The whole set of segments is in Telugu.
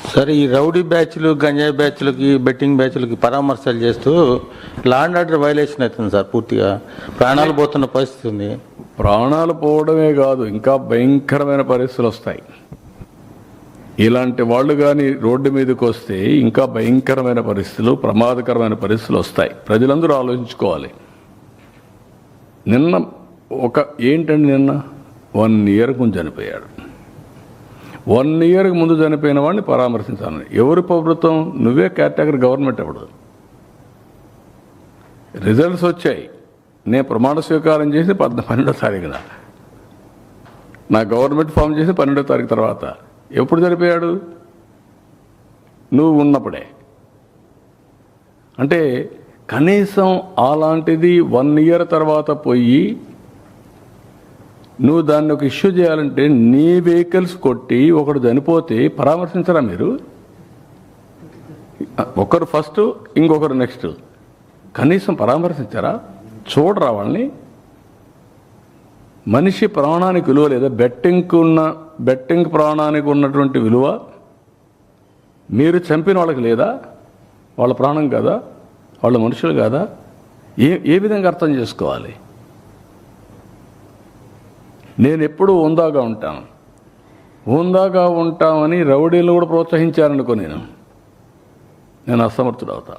సరే, ఈ రౌడీ బ్యాచ్లు, గంజాయి బ్యాచ్లకి, బెట్టింగ్ బ్యాచ్లకి పరామర్శలు చేస్తూ లా అండ్ ఆర్డర్ వైలేషన్ అవుతుంది సార్. పూర్తిగా ప్రాణాలు పోతున్న పరిస్థితి ఉంది. ప్రాణాలు పోవడమే కాదు, ఇంకా భయంకరమైన పరిస్థితులు వస్తాయి. ఇలాంటి వాళ్ళు కానీ రోడ్డు మీదకి వస్తే ఇంకా భయంకరమైన పరిస్థితులు, ప్రమాదకరమైన పరిస్థితులు వస్తాయి. ప్రజలందరూ ఆలోచించుకోవాలి. నిన్న ఏంటండి, నిన్న 1 year ముందు చనిపోయాడు. 1 year ముందు చనిపోయిన వాడిని పరామర్శించాలని ఎవరు ప్రభుత్వం? నువ్వే కేటగిరీ గవర్నమెంట్. ఎవడు రిజల్ట్స్ వచ్చాయి. నేను ప్రమాణ స్వీకారం చేసి 12వ తారీఖున, నా గవర్నమెంట్ ఫామ్ చేసి 12వ తారీఖు తర్వాత. ఎప్పుడు చనిపోయాడు? నువ్వు ఉన్నప్పుడే. అంటే కనీసం అలాంటిది 1 year తర్వాత పోయి నువ్వు దాన్ని ఒక ఇష్యూ చేయాలంటే నీ వెహికల్స్ కొట్టి ఒకడు చనిపోతే పరామర్శించరా మీరు? ఒకరు ఫస్ట్, ఇంకొకరు నెక్స్ట్. కనీసం పరామర్శించారా? చూడరా వాళ్ళని? మనిషి ప్రాణానికి విలువ లేదా? బెట్టింగ్ ప్రాణానికి ఉన్నటువంటి విలువ మీరు చంపిన వాళ్ళకి లేదా? వాళ్ళ ప్రాణం కాదా? వాళ్ళ మనుషులు కాదా? ఏ విధంగా అర్థం చేసుకోవాలి? నేను ఎప్పుడూ ఉందాగా ఉంటామని రౌడీలు కూడా ప్రోత్సహించారనుకో, నేను అసమర్థుడు అవుతా.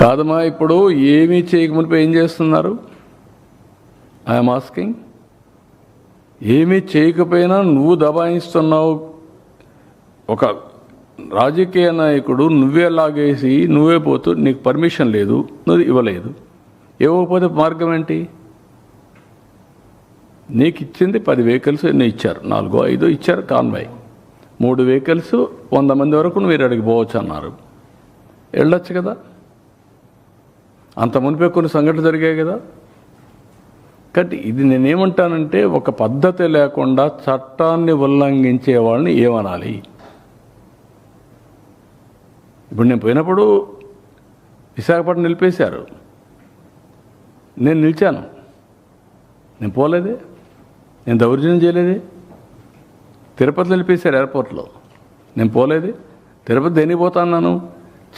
కాదమ్మా, ఇప్పుడు ఏమీ చేయకమునిపై ఏం చేస్తున్నారు? I'm asking. ఏమీ చేయకపోయినా నువ్వు దబాయిస్తున్నావు. ఒక రాజకీయ నాయకుడు నువ్వే లాగేసి నువ్వే పోతూ, నీకు పర్మిషన్ లేదు, నువ్వు ఇవ్వలేదు. ఇవ్వకపోతే మార్గం ఏంటి? నీకు ఇచ్చింది 10 vehicles ఎన్ని ఇచ్చారు? 4, 5 ఇచ్చారు కాన్వాయ్. 3 vehicles 100 మంది వరకు మీరు అడిగి పోవచ్చు అన్నారు. వెళ్ళొచ్చు కదా. అంత మునిపే కొన్ని సంఘటనలు జరిగాయి కదా. కాబట్టి ఇది నేనేమంటానంటే, ఒక పద్ధతి లేకుండా చట్టాన్ని ఉల్లంఘించే వాళ్ళని ఏమనాలి? ఇప్పుడు నేను పోయినప్పుడు విశాఖపట్నం నిలిపేశారు. నేను నిలిచాను. నేను పోలేదే, నేను దౌర్జన్యం చేయలేదే. తిరుపతి నిలిపేశారు ఎయిర్పోర్ట్లో, నేను పోలేదే. తిరుపతి దేనికి పోతా అన్నాను?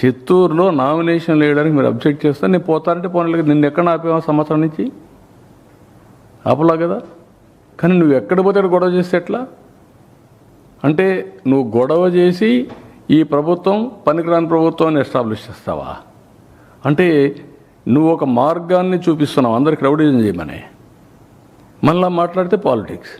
చిత్తూరులో నామినేషన్ వేయడానికి మీరు అబ్జెక్ట్ చేస్తే నేను పోతానంటే పోనలేదు. నిన్ను ఎక్కడ ఆపేవా? సంవత్సరం నుంచి ఆపలా కదా. కానీ నువ్వు ఎక్కడ పోతే అక్కడ గొడవ చేస్తే ఎట్లా? అంటే నువ్వు గొడవ చేసి ఈ ప్రభుత్వం పనికిరాని ప్రభుత్వాన్ని ఎస్టాబ్లిష్ చేస్తావా? అంటే నువ్వు ఒక మార్గాన్ని చూపిస్తున్నావు అందరికి రౌడీజం చేయమని. మళ్ళా మాట్లాడితే పాలిటిక్స్.